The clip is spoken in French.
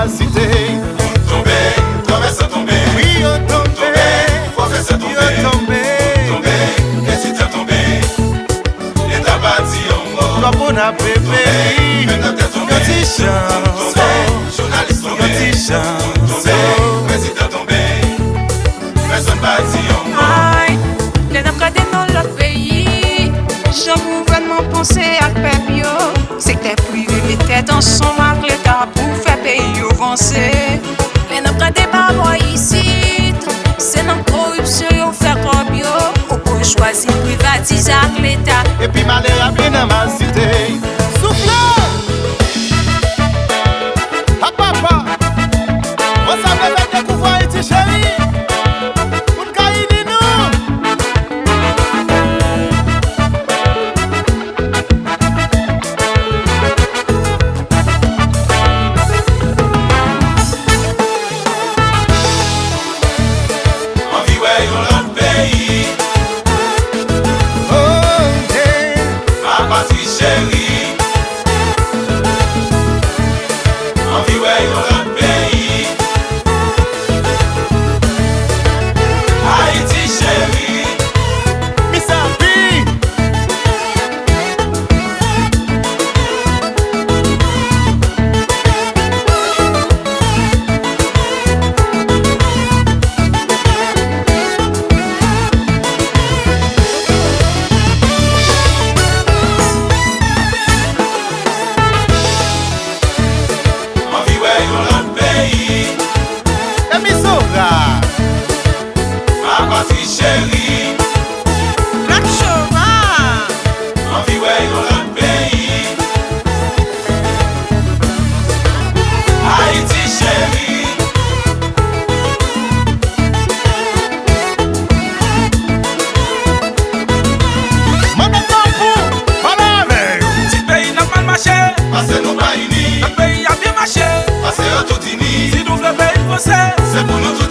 cité. Tomber, tomber sans tomber. Oui, on tomber, faut faire ça tomber. yo tomber. Tomber, qu'est-ce qui t'a tombé? Et t'as bâti en mort. Toi pour la bébé, Maintenant t'es tombé. yo ti chance, Journaliste tombé. yo ti chance. Tombé, président tombé. Personne bâti en mort. Aïe, les empruntés dans l'autre pays. Je gouvernement penser à pep yo. Secteur privé mettait dans son marque l'État pour faire pays avancer. Les empruntés par moi ici. C'est dans corruption yo fait comme yo. Ou pour choisir privatiser avec l'État. Et puis malheur a bien dans ma cité. Souffle! Ah papa! On savait pas découvrir Haïti chérie. Pour nous caïner nous. On vit ouais dans l'autre pays. Oh yeah. Ma patrie chérie. On vit ouais dans l'autre pays. Haïti chérie. Miss Happy. On vit ouais dans l'autre pays. Et Miss Ora. Ma patrie chérie. black.chova. On vit ouais dans l'autre pays. Haïti chérie. Manda tampo. Fala, velho. Si pays n'a pas marché, Parce que nous pas unis. le pays a bien marché. Parce que tout unis. Si nous voulons pays français, C'est pour nous tout